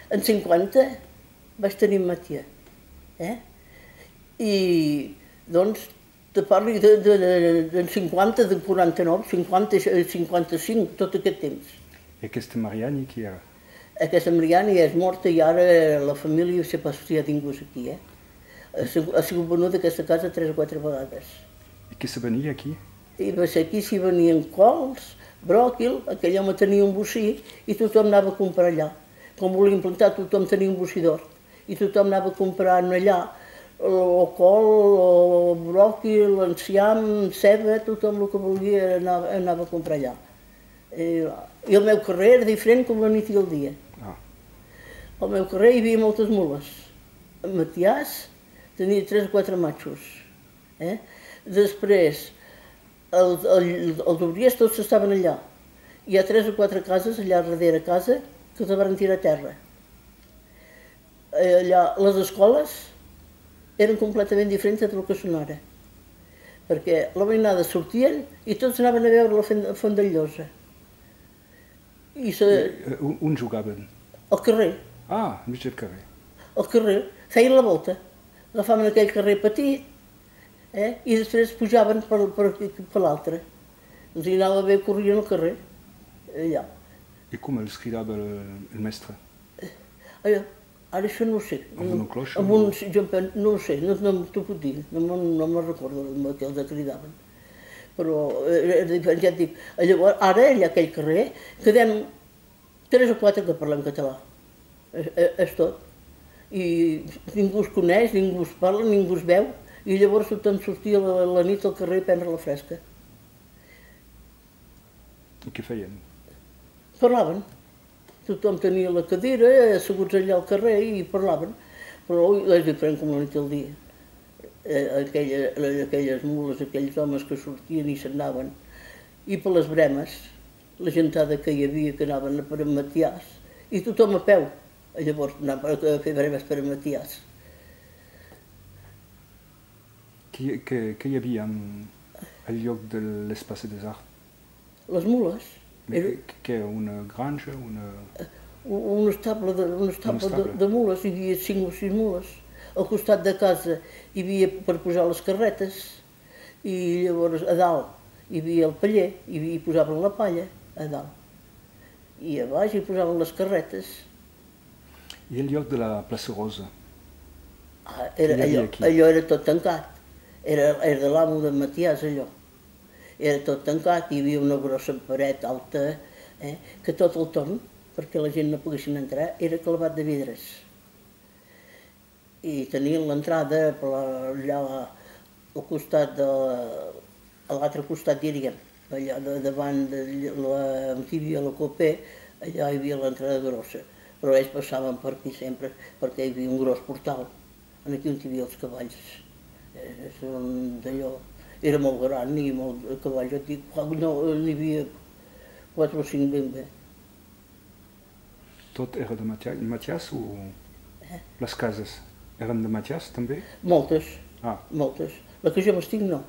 En 50 vaig tenir Matia. I, doncs, te parlo de 50, de 49, 50, 55, tot aquest temps. I aquesta Mariani qui era? Aquesta Mariani és morta i ara la família, no sé pas si ha tingut aquí, Ha sigut venuda aquesta casa 3 o 4 vegades. I qui se venia aquí? I va ser aquí, s'hi venien cols, bròquil, aquell home tenia un bocí i tothom anava a comprar allà. Com volia plantar, tothom tenia un bocí d'hort i tothom anava a comprar allà o col, o bròquil, enciam, ceba, tothom el que volia anava a comprar allà. I el meu carrer era diferent com la nit i el dia. Al meu carrer hi havia moltes mules. En Matiàs tenia 3 o 4 matxos. Després, els obriers tots estaven allà. Hi ha 3 o 4 cases allà darrere casa que se van tirar a terra. Allà, les escoles eren completament diferents del que són ara. Perquè la mainada sortien i tots anaven a veure la Font del Llosa. On jugaven? Al carrer. Ah, enmig del carrer. Al carrer. Feien la volta. Agafaven aquell carrer petit i després pujaven per l'altre. Els hi anava bé, corrien al carrer. Allà. I com els cridava el mestre? Ara això no ho sé. Amb una cloxa? No ho sé, no t'ho puc dir. No me'n recordo que els cridaven. Però ja et dic, llavors, ara allà aquell carrer quedem 3 o 4 que parlem català. És tot. I ningú es coneix, ningú es parla, ningú es veu, i llavors tothom sortia a la nit al carrer a prendre la fresca. I què feien? Parlaven. Tothom tenia la cadira, asseguts allà al carrer i parlaven. Però és diferent com la nit al dia. Aquelles mules, aquells homes que sortien i s'anaven. I per les bremes, la gentada que hi havia que anaven per en Matiàs, i tothom a peu. Llavors anava a fer breves per en Matiàs. Què hi havia al lloc de l'Espace des Arts? Les mules. Què era una granja? Un estable de mules, hi havia 5 o 6 mules. Al costat de casa hi havia per posar les carretes i llavors a dalt hi havia el paller i hi posaven la palla a dalt. I a baix hi posaven les carretes. I el lloc de la plaça Rosa? Allò era tot tancat. Era de l'amo de Matiàs, allò. Era tot tancat, hi havia una grossa paret alta, que tot el torn, perquè la gent no poguessin entrar, era clavat de vidres. I tenien l'entrada allà al costat a l'altre costat, diríem, allà davant on hi havia la Copé, allà hi havia l'entrada grossa. Però ells passaven per aquí sempre, perquè hi havia un gros portal, aquí on hi havia els cavalls. D'allò. Era molt gran i molt cavall, jo et dic, no, n'hi havia 4 o 5 ben bé. Tot era de Matiàs o les cases eren de Matiàs també? Moltes, moltes. La que jo m'estic no,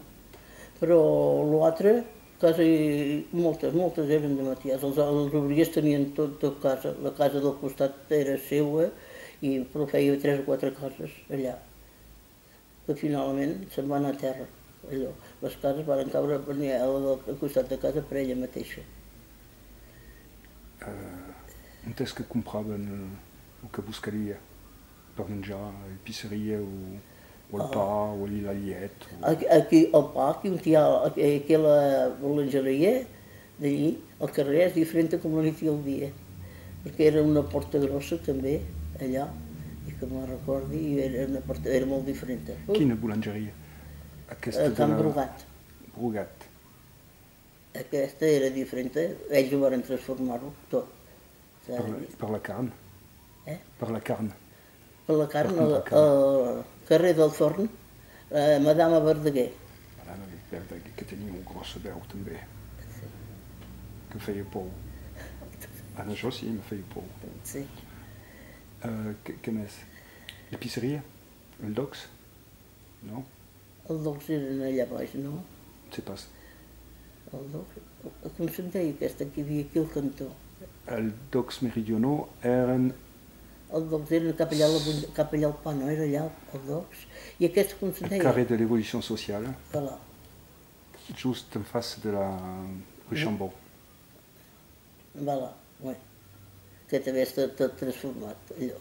però l'altre, moltes eren de Matiàs. Els obriers tenien tot casa, la casa del costat era seva, però feia 3 o 4 cases allà, que finalment se'n va anar a terra. Les cases van caure al costat de casa per ella mateixa. On és que compraven el que buscaria per menjar, la pisseria o el pa o la llet? Aquí el pa, aquí la bolangeria d'allí, el carrer és diferent com la nit i el dia, perquè era una porta grossa també, allà, i que me'n recordi, era molt diferent. Quina bolangeria? Can Brugat. Brugat. Aquesta era diferent, ells ho van transformar-ho tot. Per la carn? Per la carn? Per la carn, al carrer del Forn, Madama Verdaguer. Madama Verdaguer, que tenia un gros veu també, que feia por. Això sí, me feia por. Sí. Què més? La pisseria? El Docs? No? El Docs eren allà baix, no? Sí, pas. El Docs, com se'n deia aquesta que hi havia aquí al cantó? El Docs Meridionaux eren Els Docs eren cap allà, cap allà al Pano, era allà, els Docs. I aquest, com se'n deia? Carré de l'Évolution sociale, Voilà. just en face de la rue Chambon. Voilà, oui. Que també està tot transformat, allò.